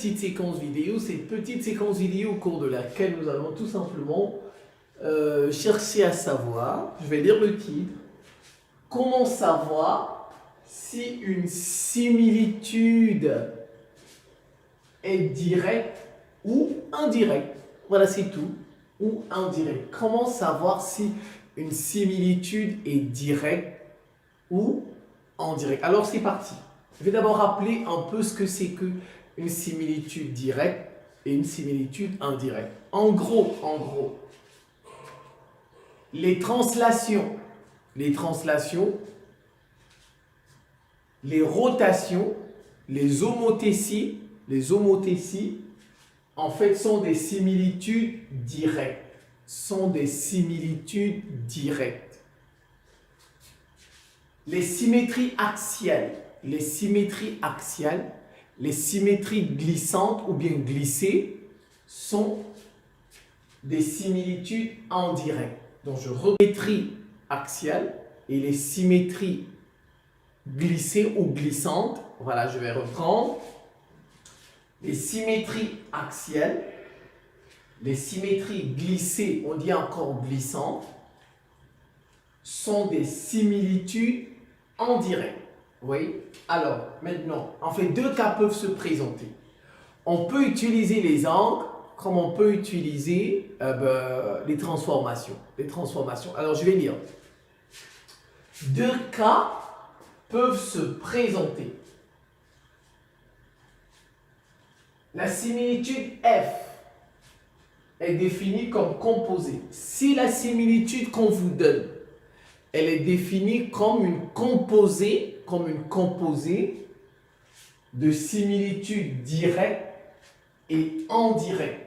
petite séquence vidéo. Cette petite séquence vidéo au cours de laquelle nous allons tout simplement chercher à savoir, je vais lire le titre, comment savoir si une similitude est directe ou indirecte. Voilà, c'est tout. Ou indirecte. Comment savoir si une similitude est directe ou indirecte? Alors, c'est parti. Je vais d'abord rappeler un peu ce que c'est qu'une similitude directe et une similitude indirecte. En gros, les translations, les rotations, les homothéties, en fait, sont des similitudes directes. Les symétries axiales, les symétries glissantes ou bien glissées sont des similitudes indirectes. Donc, je reprends les symétries axiales et les symétries glissées ou glissantes. Voilà, je vais reprendre. Les symétries axiales, les symétries glissées, on dit encore glissantes, sont des similitudes indirectes. Oui. Alors, maintenant, en fait, deux cas peuvent se présenter. On peut utiliser les angles comme on peut utiliser les transformations. Alors, je vais lire. Deux cas peuvent se présenter. La similitude F est définie comme composée. Si la similitude qu'on vous donne, elle est définie comme une composée de similitudes directes et indirectes.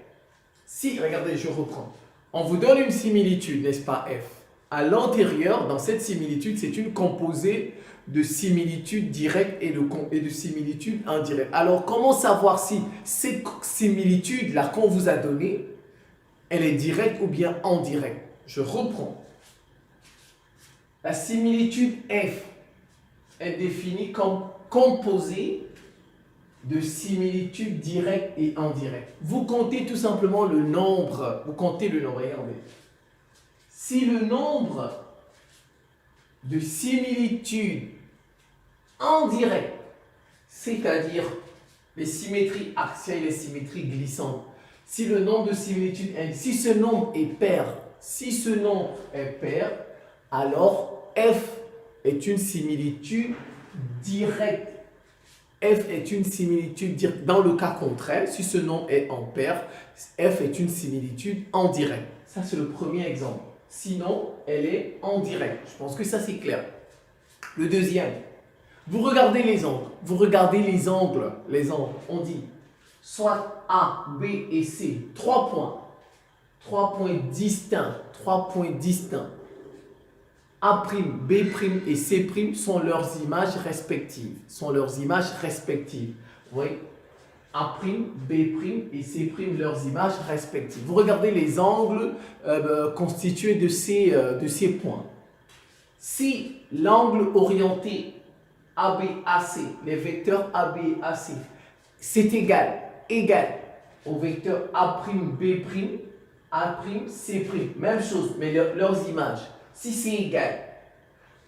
Si, regardez, je reprends. On vous donne une similitude, n'est-ce pas, F? À l'intérieur, dans cette similitude, c'est une composée de similitudes directes et de similitudes indirectes. Alors, comment savoir si cette similitude-là qu'on vous a donnée, elle est directe ou bien indirecte? Je reprends. La similitude F est définie comme composée de similitudes directes et indirectes. Vous comptez tout simplement le nombre. Regardez. Si le nombre de similitudes indirectes, c'est-à-dire les symétries axiales et les symétries glissantes, si le nombre de similitudes, si ce nombre est pair, alors F est une similitude directe. F est une similitude directe. Dans le cas contraire, si ce nombre est en paire, F est une similitude indirecte. Ça, c'est le premier exemple. Sinon, elle est indirecte. Je pense que ça, c'est clair. Le deuxième, vous regardez les angles. On dit soit A, B et C, 3 points. 3 points distincts. A', B' et C' sont leurs images respectives. Vous voyez? A', B' et C' leurs images respectives. Vous regardez les angles constitués de ces points. Si l'angle orienté ABAC, les vecteurs AB et AC, c'est égal au vecteur A'B', A'C', même chose, mais leurs images. Si c'est égal,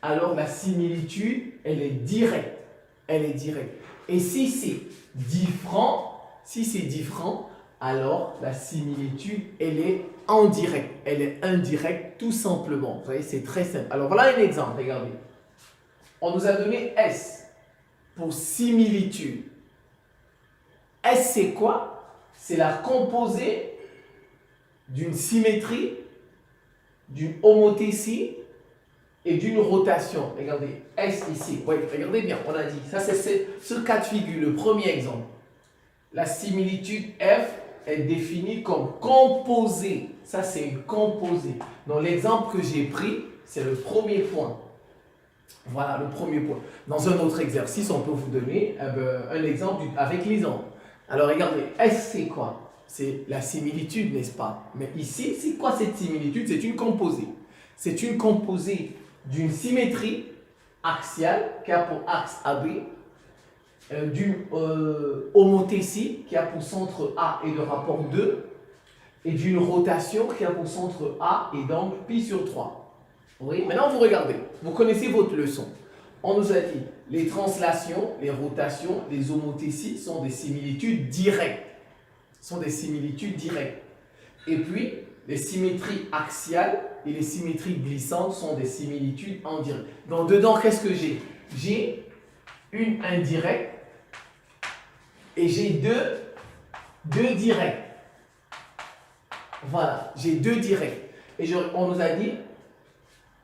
alors la similitude, elle est directe. Et si c'est différent, alors la similitude, elle est indirecte tout simplement. Vous voyez, c'est très simple. Alors voilà un exemple, regardez. On nous a donné S pour similitude. S, c'est quoi? C'est la composée d'une symétrie, d'une homothétie et d'une rotation. Regardez, S ici. Oui, regardez bien, on a dit. Ça, c'est ce cas de figure, le premier exemple. La similitude F est définie comme composée. Ça, c'est une composée. Dans l'exemple que j'ai pris, c'est le premier point. Voilà, le premier point. Dans un autre exercice, on peut vous donner un exemple avec les angles. Alors, regardez, S, c'est quoi? C'est la similitude, n'est-ce pas? Mais ici, c'est quoi cette similitude? C'est une composée. C'est une composée d'une symétrie axiale qui a pour axe AB d'une homothétie qui a pour centre A et de rapport 2, et d'une rotation qui a pour centre A et d'angle pi sur 3. Oui, maintenant vous regardez, vous connaissez votre leçon. On nous a dit les translations, les rotations, les homothéties sont des similitudes directes. Sont des similitudes directes. Et puis, les symétries axiales et les symétries glissantes sont des similitudes indirectes. Donc, dedans, qu'est-ce que j'ai? J'ai une indirecte et j'ai deux directs. Voilà, j'ai deux directs. Et on nous a dit,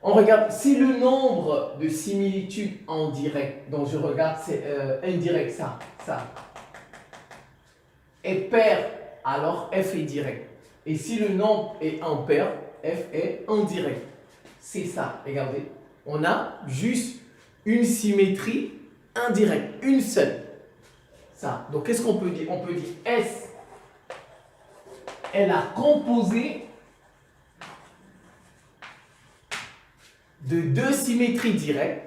on regarde, si le nombre de similitudes en direct, donc je regarde, c'est indirect, ça, est pair, alors f est direct. Et si le nombre est impair, f est indirect. C'est ça, regardez. On a juste une symétrie indirecte, une seule. Ça. Donc, qu'est-ce qu'on peut dire? On peut dire S est la composée de deux symétries directes,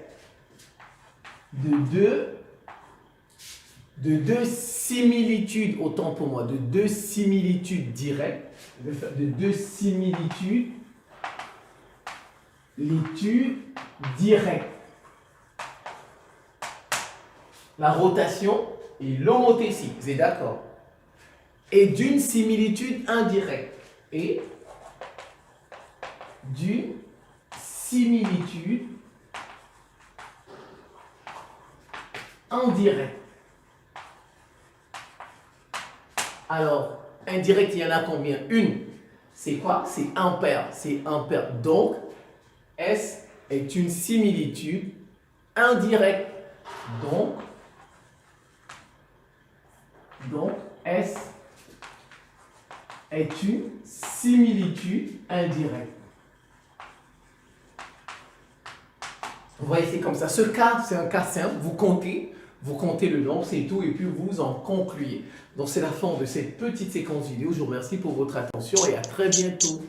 de deux similitudes, autant pour moi, de deux similitudes directes, de deux similitudes directes. La rotation et l'homothétie, vous êtes d'accord? Et d'une similitude indirecte. Et d'une similitude indirecte. Alors, indirect, il y en a combien? Une. C'est quoi? C'est impair. C'est impair. Donc, S est une similitude indirecte. Donc, S est une similitude indirecte. Vous voyez, c'est comme ça. Ce cas, c'est un cas simple. Vous comptez le nombre, c'est tout, et puis vous en concluez. Donc, c'est la fin de cette petite séquence vidéo. Je vous remercie pour votre attention et à très bientôt.